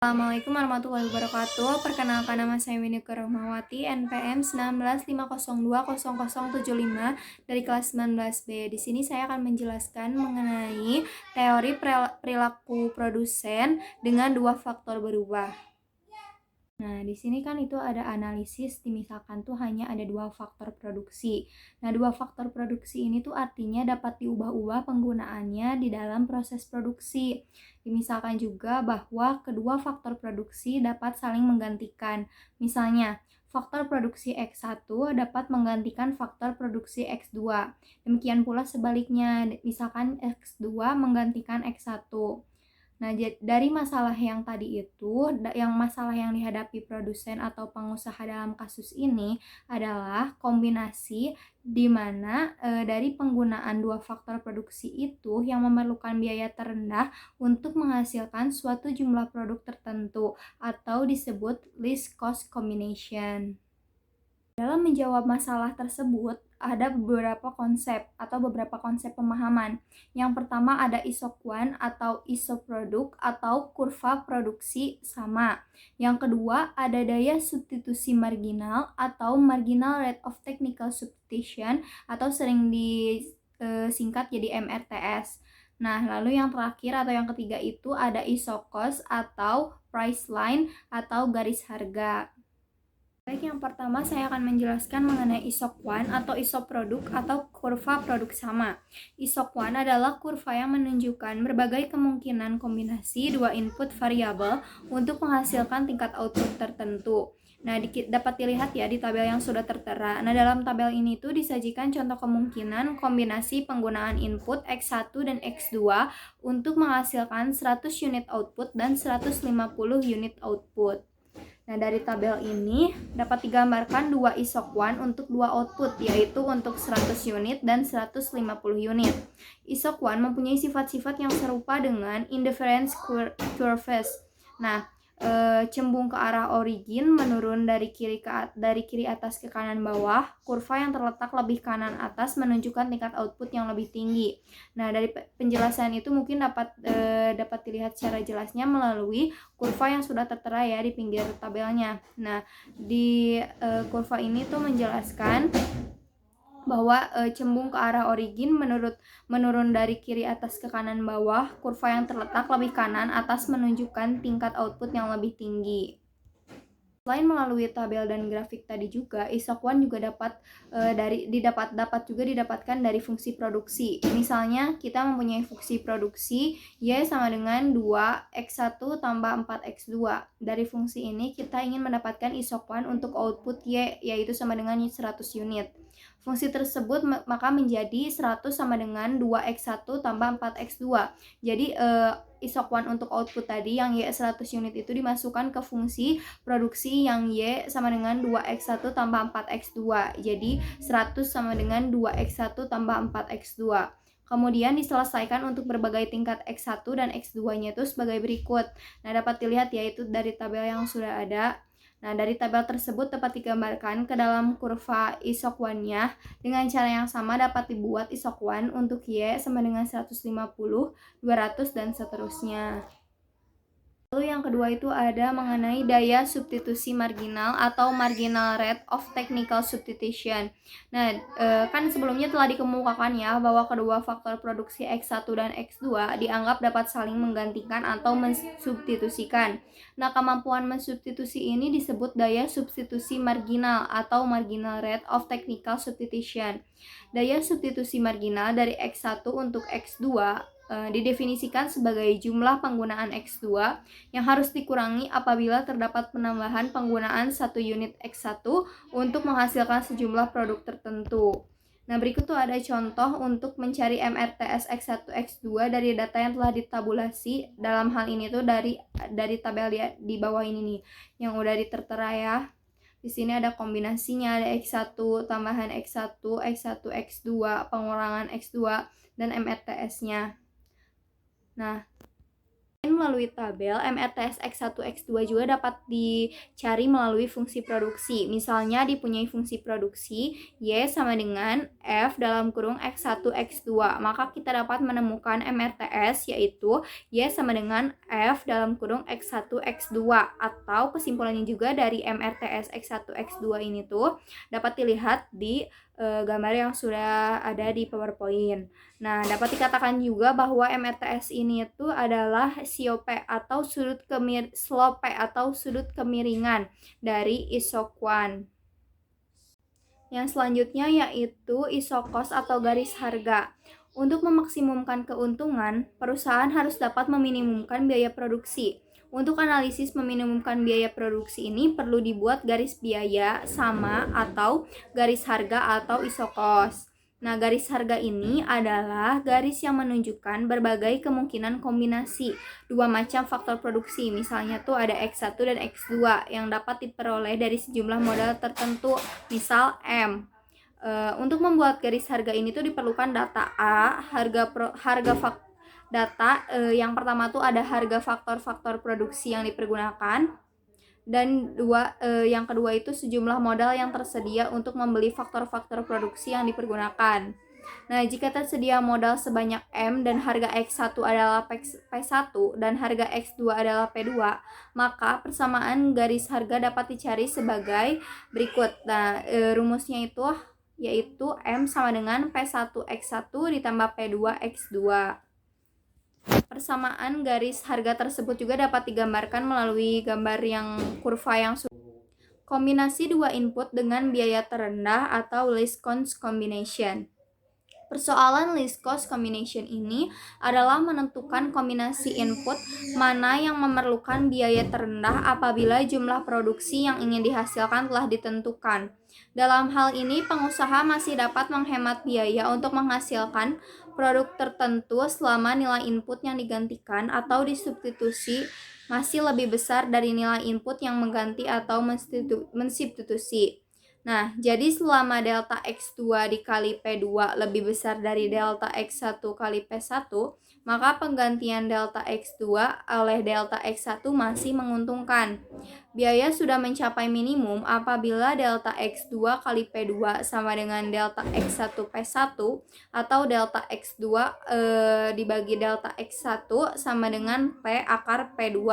Assalamualaikum warahmatullahi wabarakatuh. Perkenalkan, nama saya Winnie Rahmawati, NPM 1950020075 dari kelas 19B. Di sini saya akan menjelaskan mengenai teori perilaku produsen dengan dua faktor berubah. Nah, di sini kan itu ada analisis, misalkan tuh hanya ada dua faktor produksi. Nah, dua faktor produksi ini tuh artinya dapat diubah-ubah penggunaannya di dalam proses produksi. Misalkan juga bahwa kedua faktor produksi dapat saling menggantikan. Misalnya, faktor produksi X1 dapat menggantikan faktor produksi X2. Demikian pula sebaliknya, misalkan X2 menggantikan X1. Nah, dari masalah yang tadi itu, yang masalah yang dihadapi produsen atau pengusaha dalam kasus ini adalah kombinasi di mana dari penggunaan dua faktor produksi itu yang memerlukan biaya terendah untuk menghasilkan suatu jumlah produk tertentu atau disebut least cost combination. Dalam menjawab masalah tersebut, ada beberapa konsep pemahaman. Yang pertama ada isokuan atau isoproduk atau kurva produksi sama. Yang kedua ada daya substitusi marginal atau marginal rate of technical substitution atau sering disingkat jadi MRTS. Nah, lalu yang terakhir atau yang ketiga itu ada isokos atau price line atau garis harga. Baik, yang pertama saya akan menjelaskan mengenai isokuan atau isoproduk atau kurva produk sama. Isokuan adalah kurva yang menunjukkan berbagai kemungkinan kombinasi dua input variabel untuk menghasilkan tingkat output tertentu. Nah, dapat dilihat ya di tabel yang sudah tertera. Nah, dalam tabel ini tuh disajikan contoh kemungkinan kombinasi penggunaan input X1 dan X2 untuk menghasilkan 100 unit output dan 150 unit output. Nah, dari tabel ini dapat digambarkan dua isokuan untuk dua output, yaitu untuk 100 unit dan 150 unit. Isokuan mempunyai sifat-sifat yang serupa dengan indifference curves. Nah, cembung ke arah origin menurun dari kiri atas ke kanan bawah. Kurva yang terletak lebih kanan atas menunjukkan tingkat output yang lebih tinggi. Nah, dari penjelasan itu mungkin dapat dilihat secara jelasnya melalui kurva yang sudah tertera ya di pinggir tabelnya. Nah, di kurva ini tuh menjelaskan bahwa cembung ke arah origin menurun dari kiri atas ke kanan bawah. Kurva yang terletak lebih kanan atas menunjukkan tingkat output yang lebih tinggi. Selain melalui tabel dan grafik tadi juga, isokuan juga dapat juga didapatkan dari fungsi produksi. Misalnya kita mempunyai fungsi produksi Y sama dengan 2x1 tambah 4x2. Dari fungsi ini kita ingin mendapatkan isokuan untuk output Y, yaitu sama dengan 100 unit. Fungsi tersebut maka menjadi 100 sama dengan 2x1 tambah 4x2. Jadi isokuan untuk output tadi yang Y 100 unit itu dimasukkan ke fungsi produksi yang Y sama dengan 2x1 tambah 4x2. Jadi 100 sama dengan 2x1 tambah 4x2. Kemudian diselesaikan untuk berbagai tingkat X1 dan X2-nya itu sebagai berikut. Nah, dapat dilihat yaitu dari tabel yang sudah ada. Nah, dari tabel tersebut dapat digambarkan ke dalam kurva isokuannya. Dengan cara yang sama dapat dibuat isokuan untuk Y sama dengan 150, 200, dan seterusnya. Lalu yang kedua itu ada mengenai daya substitusi marginal atau marginal rate of technical substitution. Nah, kan sebelumnya telah dikemukakan ya bahwa kedua faktor produksi X1 dan X2 dianggap dapat saling menggantikan atau mensubstitusikan. Nah, kemampuan mensubstitusi ini disebut daya substitusi marginal atau marginal rate of technical substitution. Daya substitusi marginal dari X1 untuk X2 didefinisikan sebagai jumlah penggunaan X2 yang harus dikurangi apabila terdapat penambahan penggunaan 1 unit X1 untuk menghasilkan sejumlah produk tertentu. Nah, berikut tuh ada contoh untuk mencari MRTS X1, X2 dari data yang telah ditabulasi. Dalam hal ini tuh dari tabel di bawah ini nih yang udah ditertera ya. Di sini ada kombinasinya, ada X1, tambahan X1, X1, X2, pengurangan X2, dan MRTS-nya. Nah, Melalui tabel, MRTS X1, X2 juga dapat dicari melalui fungsi produksi. Misalnya dipunyai fungsi produksi Y sama dengan F dalam kurung X1, X2. Maka kita dapat menemukan MRTS yaitu Y sama dengan F dalam kurung X1, X2. Atau kesimpulannya juga dari MRTS X1, X2 ini tuh dapat dilihat di gambar yang sudah ada di PowerPoint. Nah, dapat dikatakan juga bahwa MRTS ini itu adalah slope atau sudut kemiringan dari isokuan. Yang selanjutnya yaitu isokos atau garis harga. Untuk memaksimumkan keuntungan, perusahaan harus dapat meminimumkan biaya produksi. Untuk analisis meminimumkan biaya produksi ini perlu dibuat garis biaya sama atau garis harga atau isokos. Nah, garis harga ini adalah garis yang menunjukkan berbagai kemungkinan kombinasi dua macam faktor produksi. Misalnya tuh ada X1 dan X2 yang dapat diperoleh dari sejumlah modal tertentu, misal M. Untuk membuat garis harga ini tuh diperlukan data A, yang pertama tuh ada harga faktor-faktor produksi yang dipergunakan, dan yang kedua itu sejumlah modal yang tersedia untuk membeli faktor-faktor produksi yang dipergunakan. Nah, jika tersedia modal sebanyak M dan harga X1 adalah P1 dan harga X2 adalah P2, maka persamaan garis harga dapat dicari sebagai berikut. Nah, rumusnya itu yaitu M sama dengan P1 X1 ditambah P2 X2. Persamaan garis harga tersebut juga dapat digambarkan melalui gambar yang kurva yang kombinasi dua input dengan biaya terendah atau least cost combination. Persoalan least cost combination ini adalah menentukan kombinasi input mana yang memerlukan biaya terendah apabila jumlah produksi yang ingin dihasilkan telah ditentukan. Dalam hal ini, pengusaha masih dapat menghemat biaya untuk menghasilkan produk tertentu selama nilai input yang digantikan atau disubstitusi masih lebih besar dari nilai input yang mengganti atau mensubstitusi. Nah, jadi selama delta X2 dikali P2 lebih besar dari delta X1 kali P1, maka penggantian delta X2 oleh delta X1 masih menguntungkan. Biaya sudah mencapai minimum apabila delta X2 kali P2 sama dengan delta X1 P1 atau delta X2 dibagi delta X1 sama dengan P akar P2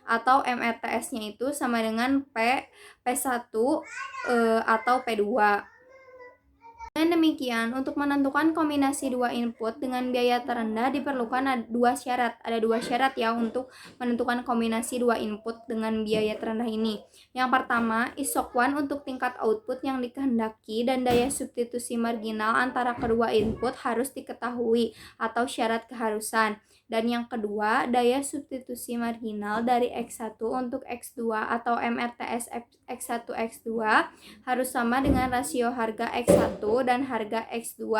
atau MRTS-nya itu sama dengan P1 atau P2. Dengan demikian, untuk menentukan kombinasi dua input dengan biaya terendah diperlukan dua syarat. Ada dua syarat ya untuk menentukan kombinasi dua input dengan biaya terendah ini. Yang pertama, isokuan untuk tingkat output yang dikehendaki dan daya substitusi marginal antara kedua input harus diketahui atau syarat keharusan. Dan yang kedua, daya substitusi marginal dari X1 untuk X2 atau MRTS X1 X2 harus sama dengan rasio harga X1 dan harga X2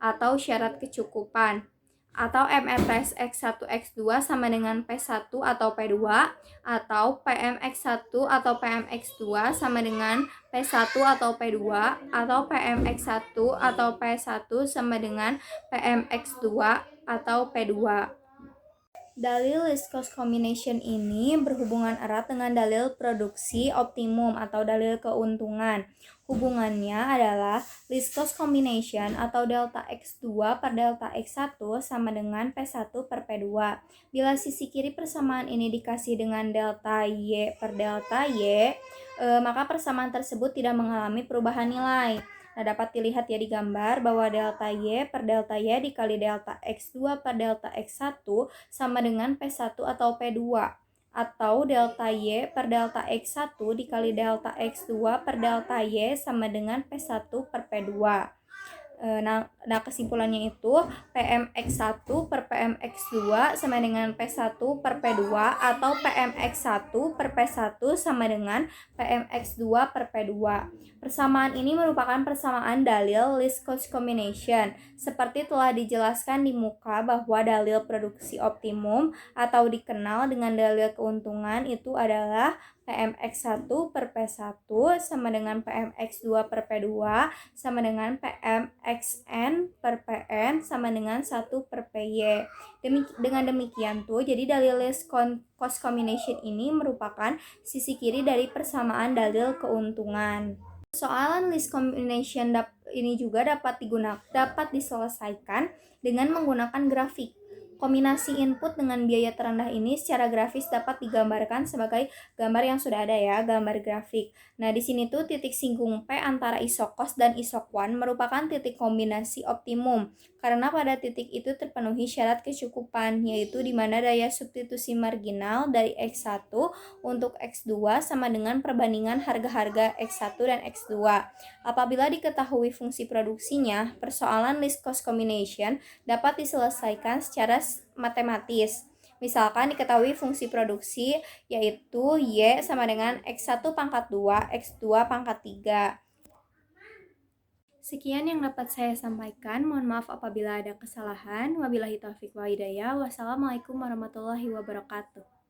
atau syarat kecukupan. Atau MRTS X1 X2 sama dengan P1 atau P2 atau PMX1 atau PMX2 sama dengan P1 atau P2 atau PMX1 atau P1 sama dengan PMX2 atau P2. Dalil least cost combination ini berhubungan erat dengan dalil produksi optimum atau dalil keuntungan. Hubungannya adalah least cost combination atau delta X2 per delta X1 sama dengan P1 per P2. Bila sisi kiri persamaan ini dikasih dengan delta Y per delta Y, maka persamaan tersebut tidak mengalami perubahan nilai. Nah, dapat dilihat ya di gambar bahwa delta Y per delta Y dikali delta X2 per delta X1 sama dengan P1 atau P2. Atau delta Y per delta X1 dikali delta X2 per delta Y sama dengan P1 per P2. Nah, kesimpulannya itu PMX1 per PMX2 sama dengan P1 per P2 atau PMX1 per P1 sama dengan PMX2 per P2. Persamaan ini merupakan persamaan dalil least cost combination. Seperti telah dijelaskan di muka bahwa dalil produksi optimum atau dikenal dengan dalil keuntungan itu adalah PMX1 per P1 sama dengan PMX2 per P2 sama dengan PMX XN per PN sama dengan 1 per PY. Dengan demikian tuh, jadi dalil list cost combination ini merupakan sisi kiri dari persamaan dalil keuntungan. Persoalan list combination ini juga dapat diselesaikan dengan menggunakan grafik. Kombinasi input dengan biaya terendah ini secara grafis dapat digambarkan sebagai gambar yang sudah ada ya, gambar grafik. Nah, di sini tuh titik singgung P antara isokos dan isokwan merupakan titik kombinasi optimum karena pada titik itu terpenuhi syarat kecukupan, yaitu di mana daya substitusi marginal dari X1 untuk X2 sama dengan perbandingan harga-harga X1 dan X2. Apabila diketahui fungsi produksinya, persoalan list cost combination dapat diselesaikan secara matematis. Misalkan diketahui fungsi produksi yaitu Y sama dengan X1 pangkat 2, X2 pangkat 3. Sekian yang dapat saya sampaikan. Mohon maaf apabila ada kesalahan. Wabillahi taufiq wa hidayah. Wassalamualaikum warahmatullahi wabarakatuh.